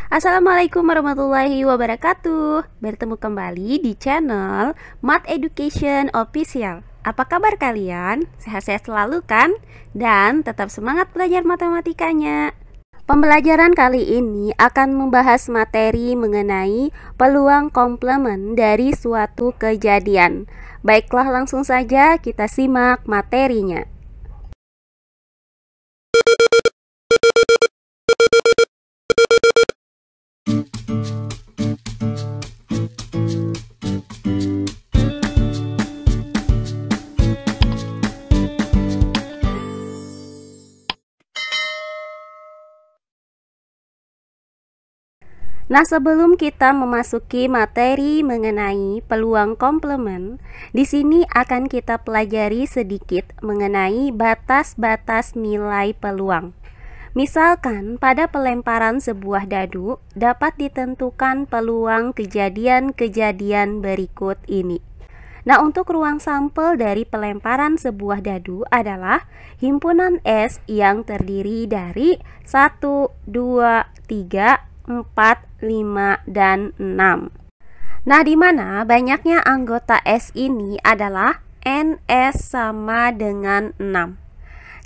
Assalamualaikum warahmatullahi wabarakatuh. Bertemu kembali di channel Math Education Official. Apa kabar kalian? Sehat-sehat selalu kan? Dan tetap semangat belajar matematikanya. Pembelajaran kali ini akan membahas materi mengenai peluang komplement dari suatu kejadian. Baiklah, langsung saja kita simak materinya. Nah, sebelum kita memasuki materi mengenai peluang komplement, di sini akan kita pelajari sedikit mengenai batas-batas nilai peluang. Misalkan pada pelemparan sebuah dadu dapat ditentukan peluang kejadian-kejadian berikut ini. Nah, untuk ruang sampel dari pelemparan sebuah dadu adalah himpunan S yang terdiri dari 1, 2, 3, 4, 5, dan 6. Nah, di mana banyaknya anggota S ini adalah NS sama dengan 6.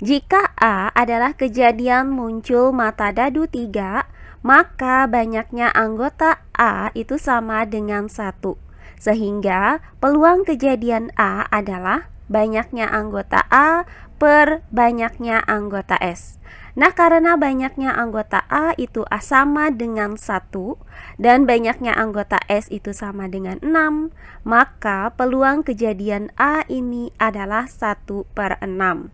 Jika A adalah kejadian muncul mata dadu 3, maka banyaknya anggota A itu sama dengan 1. Sehingga peluang kejadian A adalah banyaknya anggota A per banyaknya anggota S. Nah, karena banyaknya anggota A itu sama dengan 1 dan banyaknya anggota S itu sama dengan 6, maka peluang kejadian A ini adalah 1/6.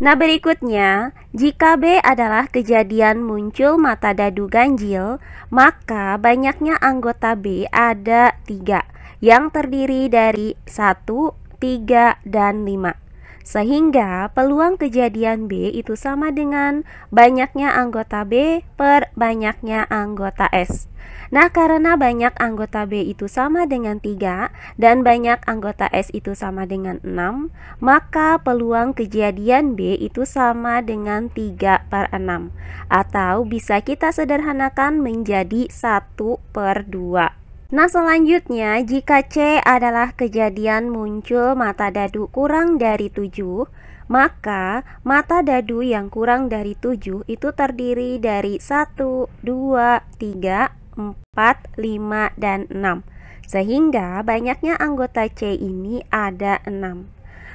Nah, berikutnya, jika B adalah kejadian muncul mata dadu ganjil, maka banyaknya anggota B ada 3, yang terdiri dari 1, 3, dan 5. Sehingga peluang kejadian B itu sama dengan banyaknya anggota B per banyaknya anggota S. Nah, karena banyak anggota B itu sama dengan 3 dan banyak anggota S itu sama dengan 6, maka peluang kejadian B itu sama dengan 3/6. Atau bisa kita sederhanakan menjadi 1/2. Nah, selanjutnya, jika C adalah kejadian muncul mata dadu kurang dari 7, maka mata dadu yang kurang dari 7 itu terdiri dari 1, 2, 3, 4, 5, dan 6. Sehingga banyaknya anggota C ini ada 6.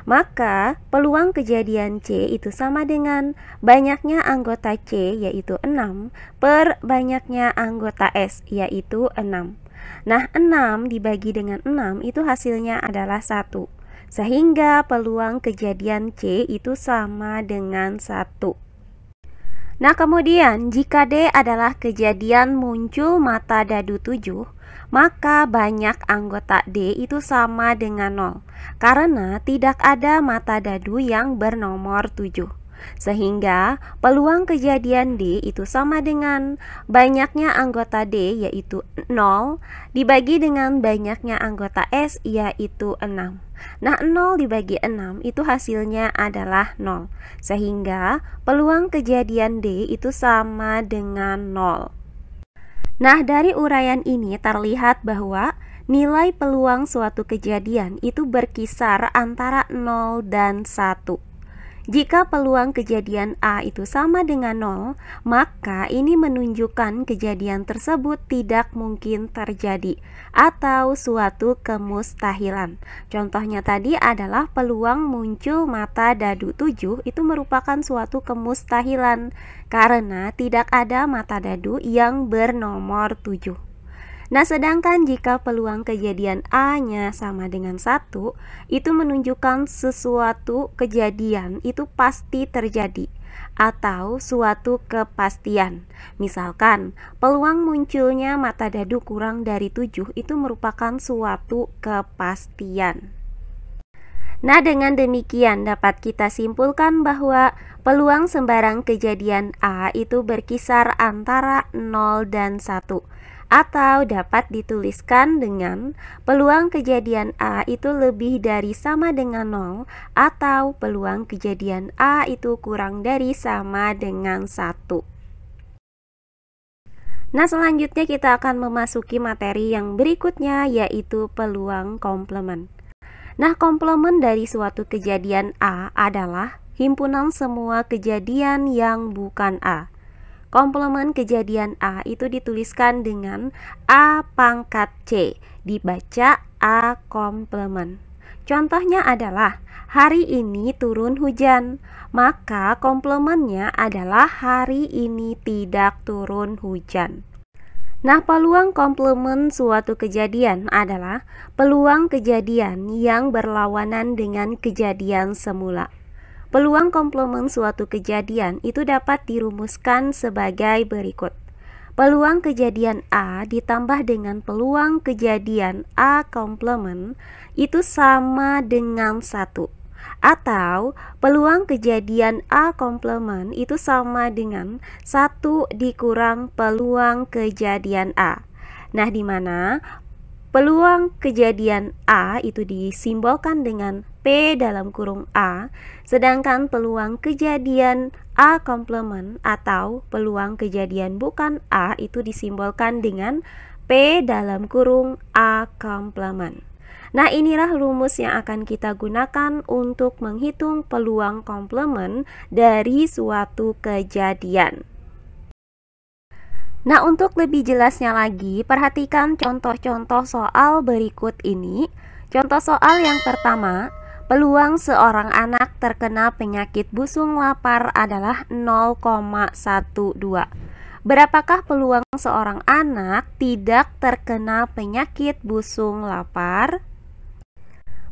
Maka peluang kejadian C itu sama dengan banyaknya anggota C yaitu 6 per banyaknya anggota S yaitu 6. Nah, 6 dibagi dengan 6 itu hasilnya adalah 1. Sehingga peluang kejadian C itu sama dengan 1. Nah, kemudian jika D adalah kejadian muncul mata dadu 7, maka banyak anggota D itu sama dengan 0, karena tidak ada mata dadu yang bernomor 7. Sehingga peluang kejadian D itu sama dengan banyaknya anggota D yaitu 0 dibagi dengan banyaknya anggota S yaitu 6. Nah, 0 dibagi 6 itu hasilnya adalah 0. Sehingga peluang kejadian D itu sama dengan 0. Nah, dari uraian ini terlihat bahwa nilai peluang suatu kejadian itu berkisar antara 0 dan 1. Jika peluang kejadian A itu sama dengan 0, maka ini menunjukkan kejadian tersebut tidak mungkin terjadi atau suatu kemustahilan. Contohnya tadi adalah peluang muncul mata dadu 7 itu merupakan suatu kemustahilan karena tidak ada mata dadu yang bernomor 7. Nah, sedangkan jika peluang kejadian A-nya sama dengan 1, itu menunjukkan sesuatu kejadian itu pasti terjadi atau suatu kepastian. Misalkan, peluang munculnya mata dadu kurang dari 7 itu merupakan suatu kepastian. Nah, dengan demikian dapat kita simpulkan bahwa peluang sembarang kejadian A itu berkisar antara 0 dan 1. Atau dapat dituliskan dengan peluang kejadian A itu lebih dari sama dengan 0 atau peluang kejadian A itu kurang dari sama dengan 1. Nah, selanjutnya kita akan memasuki materi yang berikutnya, yaitu peluang komplement. Nah, komplement dari suatu kejadian A adalah himpunan semua kejadian yang bukan A. Komplement kejadian A itu dituliskan dengan A pangkat C, dibaca A komplement. Contohnya adalah hari ini turun hujan, maka komplementnya adalah hari ini tidak turun hujan. Nah, peluang komplement suatu kejadian adalah peluang kejadian yang berlawanan dengan kejadian semula. Peluang komplement suatu kejadian itu dapat dirumuskan sebagai berikut. Peluang kejadian A ditambah dengan peluang kejadian A komplement itu sama dengan 1. Atau peluang kejadian A komplement itu sama dengan 1 dikurang peluang kejadian A. Nah, di mana peluang kejadian A itu disimbolkan dengan P dalam kurung A, sedangkan peluang kejadian A komplement atau peluang kejadian bukan A itu disimbolkan dengan P dalam kurung A komplement. Nah, inilah rumus yang akan kita gunakan untuk menghitung peluang komplement dari suatu kejadian. Nah, untuk lebih jelasnya lagi, perhatikan contoh-contoh soal berikut ini. Contoh soal yang pertama, peluang seorang anak terkena penyakit busung lapar adalah 0,12. Berapakah peluang seorang anak tidak terkena penyakit busung lapar?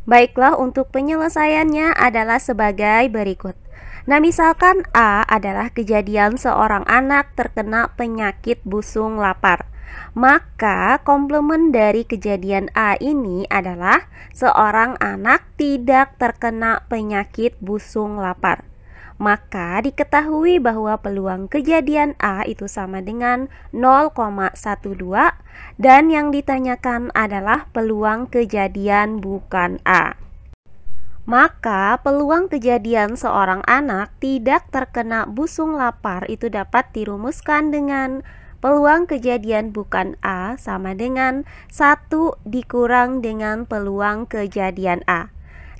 Baiklah, untuk penyelesaiannya adalah sebagai berikut. Nah, misalkan A adalah kejadian seorang anak terkena penyakit busung lapar. Maka komplement dari kejadian A ini adalah seorang anak tidak terkena penyakit busung lapar. Maka diketahui bahwa peluang kejadian A itu sama dengan 0,12 dan yang ditanyakan adalah peluang kejadian bukan A. Maka peluang kejadian seorang anak tidak terkena busung lapar itu dapat dirumuskan dengan peluang kejadian bukan A sama dengan 1 dikurang dengan peluang kejadian A.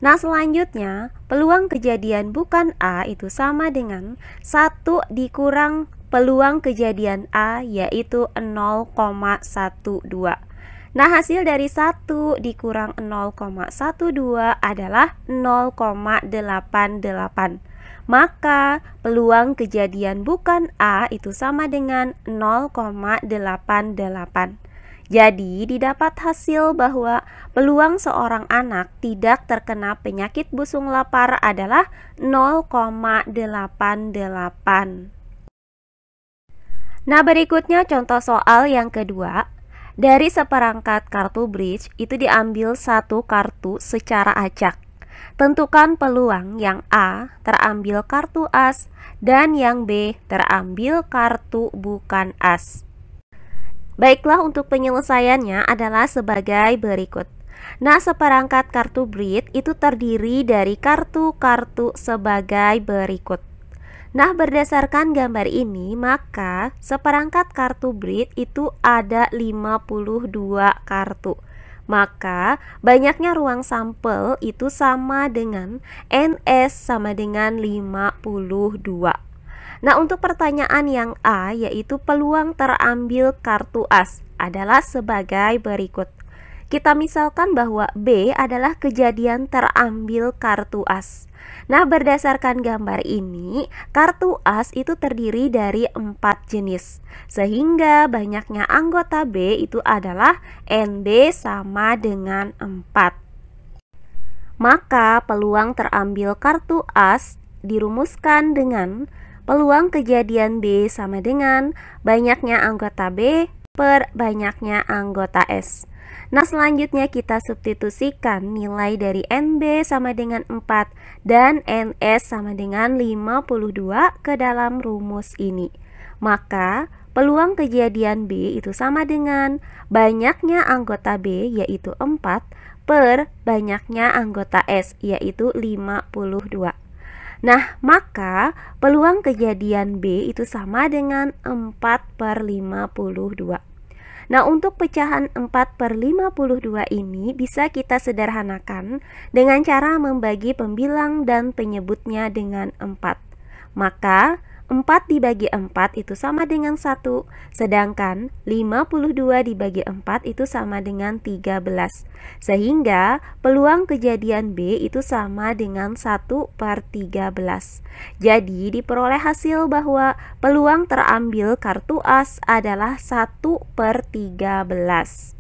Nah, selanjutnya peluang kejadian bukan A itu sama dengan 1 dikurang peluang kejadian A, yaitu 0,12. Nah, hasil dari 1 dikurang 0,12 adalah 0,88. Maka peluang kejadian bukan A itu sama dengan 0,88. Jadi didapat hasil bahwa peluang seorang anak tidak terkena penyakit busung lapar adalah 0,88. Nah, berikutnya contoh soal yang kedua. Dari seperangkat kartu bridge itu diambil satu kartu secara acak. Tentukan peluang yang A terambil kartu as dan yang B terambil kartu bukan as. Baiklah, untuk penyelesaiannya adalah sebagai berikut. Nah, seperangkat kartu bridge itu terdiri dari kartu-kartu sebagai berikut. Nah, berdasarkan gambar ini, maka seperangkat kartu bridge itu ada 52 kartu. Maka banyaknya ruang sampel itu sama dengan NS sama dengan 52. Nah, untuk pertanyaan yang A, yaitu peluang terambil kartu as, adalah sebagai berikut. Kita misalkan bahwa B adalah kejadian terambil kartu as. Nah, berdasarkan gambar ini, kartu as itu terdiri dari 4 jenis. Sehingga banyaknya anggota B itu adalah NB sama dengan 4. Maka peluang terambil kartu as dirumuskan dengan peluang kejadian B sama dengan banyaknya anggota B per banyaknya anggota S. Nah, selanjutnya kita substitusikan nilai dari NB sama dengan 4 dan NS sama dengan 52 ke dalam rumus ini. Maka peluang kejadian B itu sama dengan banyaknya anggota B yaitu 4 per banyaknya anggota S yaitu 52. Nah, maka peluang kejadian B itu sama dengan 4/52. Nah, untuk pecahan 4/52 ini bisa kita sederhanakan dengan cara membagi pembilang dan penyebutnya dengan 4. Maka 4 dibagi 4 itu sama dengan 1, sedangkan 52 dibagi 4 itu sama dengan 13. Sehingga peluang kejadian B itu sama dengan 1/13. Jadi diperoleh hasil bahwa peluang terambil kartu as adalah 1/13.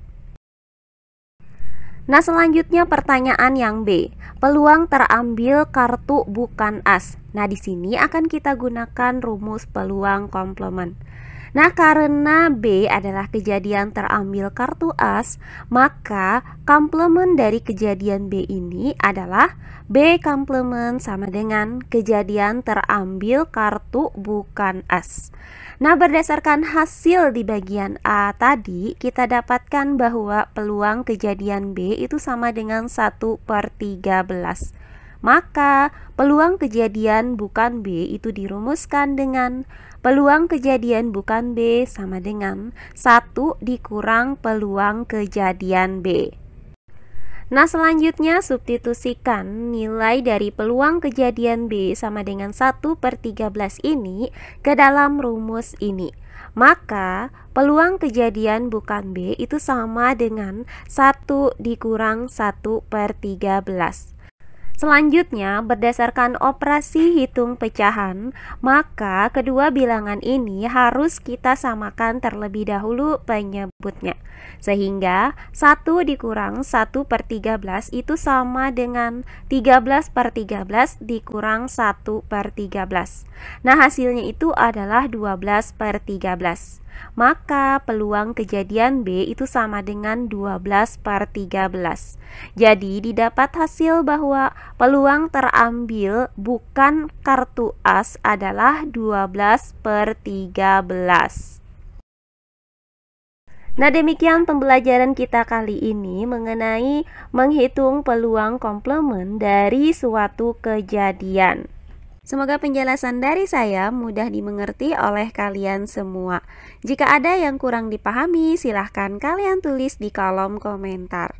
Nah, selanjutnya pertanyaan yang B. Peluang terambil kartu bukan as. Nah, di sini akan kita gunakan rumus peluang komplement. Nah, karena B adalah kejadian terambil kartu as, maka komplement dari kejadian B ini adalah B komplement sama dengan kejadian terambil kartu bukan as. Nah, berdasarkan hasil di bagian A tadi, kita dapatkan bahwa peluang kejadian B itu sama dengan 1/13. Maka, peluang kejadian bukan B itu dirumuskan dengan peluang kejadian bukan B sama dengan 1 dikurang peluang kejadian B. Nah, selanjutnya substitusikan nilai dari peluang kejadian B sama dengan 1/13 ini ke dalam rumus ini. Maka, peluang kejadian bukan B itu sama dengan 1 dikurang 1/13. Selanjutnya, berdasarkan operasi hitung pecahan, maka kedua bilangan ini harus kita samakan terlebih dahulu penyebutnya. Sehingga 1 dikurang 1/13 itu sama dengan 13/13 dikurang 1/13. Nah, hasilnya itu adalah 12/13. Maka peluang kejadian B itu sama dengan 12/13. Jadi didapat hasil bahwa peluang terambil bukan kartu as adalah 12/13. Nah, demikian pembelajaran kita kali ini mengenai menghitung peluang komplement dari suatu kejadian. Semoga penjelasan dari saya mudah dimengerti oleh kalian semua. Jika ada yang kurang dipahami, silahkan kalian tulis di kolom komentar.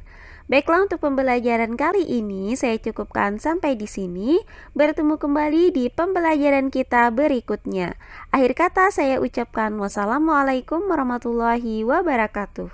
Baiklah, untuk pembelajaran kali ini saya cukupkan sampai di sini. Bertemu kembali di pembelajaran kita berikutnya. Akhir kata saya ucapkan wassalamualaikum warahmatullahi wabarakatuh.